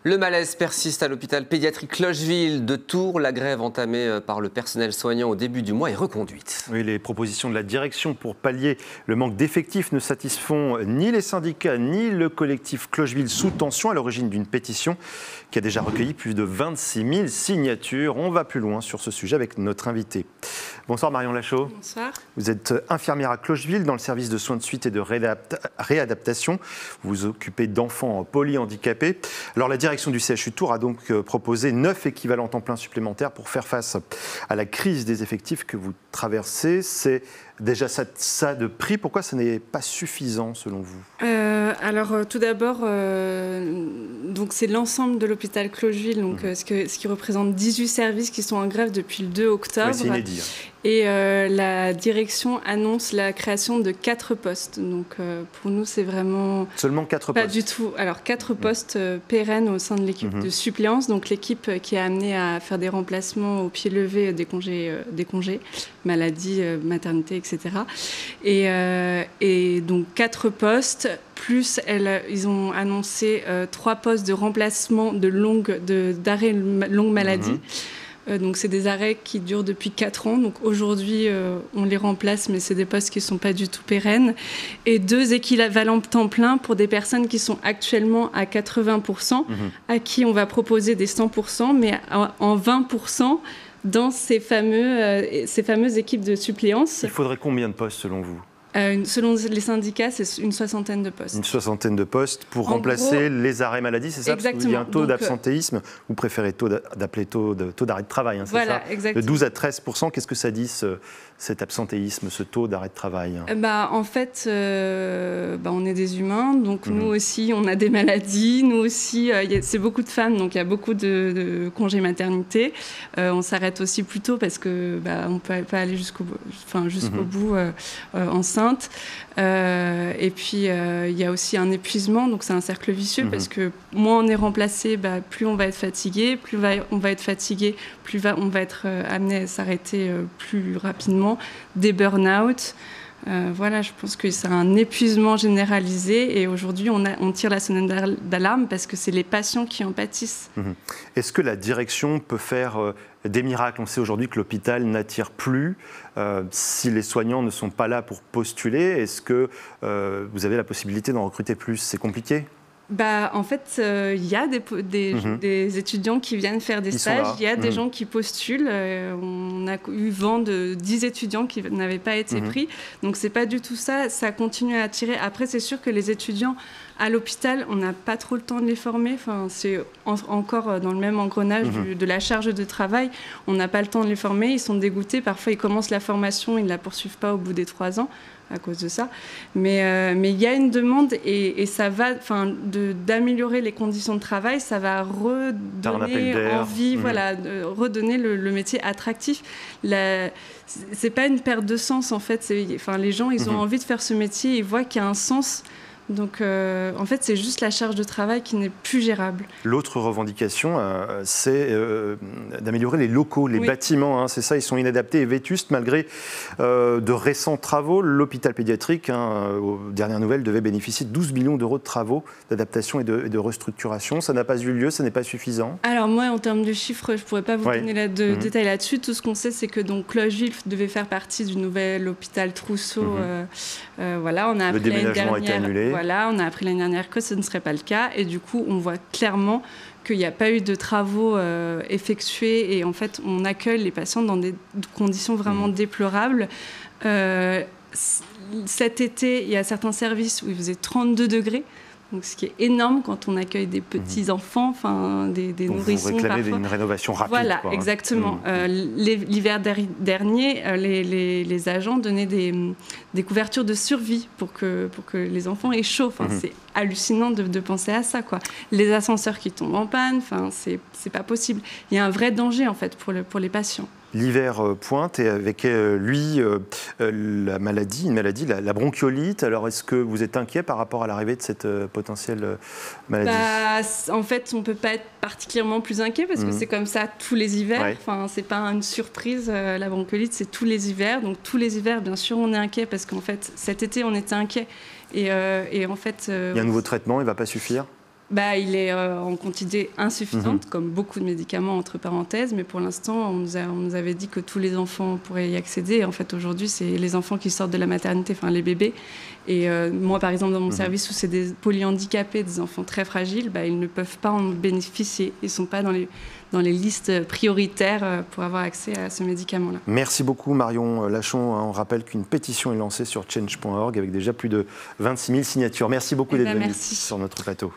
Le malaise persiste à l'hôpital pédiatrique Clocheville de Tours. La grève entamée par le personnel soignant au début du mois est reconduite. Oui, les propositions de la direction pour pallier le manque d'effectifs ne satisfont ni les syndicats ni le collectif Clocheville sous tension, à l'origine d'une pétition qui a déjà recueilli plus de 26 000 signatures. On va plus loin sur ce sujet avec notre invité. Bonsoir Marion Lachaud. Bonsoir. Vous êtes infirmière à Clocheville dans le service de soins de suite et de réadaptation. Vous vous occupez d'enfants polyhandicapés. Alors la direction du CHU Tours a donc proposé 9 équivalents temps plein supplémentaires pour faire face à la crise des effectifs que vous traversez. C'est déjà ça de prix. Pourquoi ce n'est pas suffisant selon vous ? Alors tout d'abord, donc c'est l'ensemble de l'hôpital Clocheville, donc ce qui représente 18 services qui sont en grève depuis le 2 octobre. Oui, c'est inédit. Et la direction annonce la création de 4 postes. Donc pour nous, c'est vraiment... Seulement 4 postes ? Pas du tout. Alors 4 postes pérennes au sein de l'équipe de suppléance. Donc l'équipe qui est amenée à faire des remplacements au pied levé des congés maladie, maternité, etc. Et donc 4 postes, plus ils ont annoncé 3 postes de remplacement d'arrêt longue maladie. Donc c'est des arrêts qui durent depuis 4 ans. Donc aujourd'hui, on les remplace, mais c'est des postes qui ne sont pas du tout pérennes. Et 2 équivalents temps plein pour des personnes qui sont actuellement à 80%, à qui on va proposer des 100%, mais en 20% dans ces fameuses équipes de suppléance. Il faudrait combien de postes selon vous ? Selon les syndicats, c'est une 60aine de postes. Une 60aine de postes pour remplacer les arrêts maladie, c'est ça ? Exactement. Parce qu'il y a un taux d'absentéisme, vous préférez taux d'arrêt de travail, hein, c'est voilà, ça ? Exactement. De 12 à 13%, qu'est-ce que ça dit cet absentéisme, ce taux d'arrêt de travail ? En fait, on est des humains, donc nous aussi, on a des maladies. Nous aussi, c'est beaucoup de femmes, donc il y a beaucoup de congés maternité. On s'arrête aussi plus tôt parce que on peut pas aller jusqu'au bout enceinte. Et puis, il y a aussi un épuisement, donc c'est un cercle vicieux parce que moins on est remplacé, plus on va être fatigué, plus on va être fatigué, plus on va être amené à s'arrêter plus rapidement, des burn-out. Je pense que c'est un épuisement généralisé et aujourd'hui on tire la sonnette d'alarme parce que c'est les patients qui en pâtissent. Est-ce que la direction peut faire des miracles ? On sait aujourd'hui que l'hôpital n'attire plus. Si les soignants ne sont pas là pour postuler, est-ce que vous avez la possibilité d'en recruter plus ? C'est compliqué ? En fait, il y a des étudiants qui viennent faire des stages, il y a des gens qui postulent. On a eu vent de 10 étudiants qui n'avaient pas été pris. Donc, c'est pas du tout ça. Ça continue à attirer. Après, c'est sûr que les étudiants à l'hôpital, on n'a pas trop le temps de les former. Enfin, c'est encore dans le même engrenage de la charge de travail. On n'a pas le temps de les former. Ils sont dégoûtés. Parfois, ils commencent la formation, ils ne la poursuivent pas au bout des 3 ans. À cause de ça. Mais il y a une demande et ça va, d'améliorer les conditions de travail, ça va redonner envie, redonner le métier attractif. C'est pas une perte de sens en fait. Les gens, ils ont envie de faire ce métier, ils voient qu'il y a un sens. Donc, en fait, c'est juste la charge de travail qui n'est plus gérable. L'autre revendication, c'est d'améliorer les locaux, les bâtiments. Hein, c'est ça, ils sont inadaptés et vétustes malgré de récents travaux. L'hôpital pédiatrique, aux dernières nouvelles, devait bénéficier de 12 millions d'euros de travaux d'adaptation et de restructuration. Ça n'a pas eu lieu, ça n'est pas suffisant. Alors moi, en termes de chiffres, je ne pourrais pas vous donner de détails là-dessus. Tout ce qu'on sait, c'est que Clocheville devait faire partie du nouvel hôpital Trousseau. On a appris le déménagement a été annulé. On a appris l'année dernière que ce ne serait pas le cas. Et du coup, on voit clairement qu'il n'y a pas eu de travaux effectués. Et en fait, on accueille les patients dans des conditions vraiment déplorables. Cet été, il y a certains services où il faisait 32 degrés. Donc, ce qui est énorme quand on accueille des petits-enfants, des nourrissons. Vous réclamez une rénovation rapide. Voilà, exactement. L'hiver dernier, les agents donnaient des couvertures de survie pour que les enfants aient chaud. C'est hallucinant de penser à ça, quoi. Les ascenseurs qui tombent en panne, c'est pas possible. Il y a un vrai danger, en fait, pour les patients. L'hiver pointe et avec lui une maladie, la bronchiolite. Alors est-ce que vous êtes inquiet par rapport à l'arrivée de cette potentielle maladie ? En fait, on ne peut pas être particulièrement plus inquiet parce que c'est comme ça tous les hivers. C'est pas une surprise, la bronchiolite, c'est tous les hivers. Donc tous les hivers, bien sûr, on est inquiet parce qu'en fait, cet été, on était inquiet. Et en fait, il y a un nouveau traitement, il ne va pas suffire ? Il est en quantité insuffisante, comme beaucoup de médicaments, entre parenthèses, mais pour l'instant, on nous avait dit que tous les enfants pourraient y accéder. Et en fait, aujourd'hui, c'est les enfants qui sortent de la maternité, enfin les bébés. Et moi, par exemple, dans mon service où c'est des polyhandicapés, des enfants très fragiles, ils ne peuvent pas en bénéficier. Ils ne sont pas dans les listes prioritaires pour avoir accès à ce médicament-là. Merci beaucoup Marion Lachon. On rappelle qu'une pétition est lancée sur change.org avec déjà plus de 26 000 signatures. Merci beaucoup d'être venue sur notre plateau.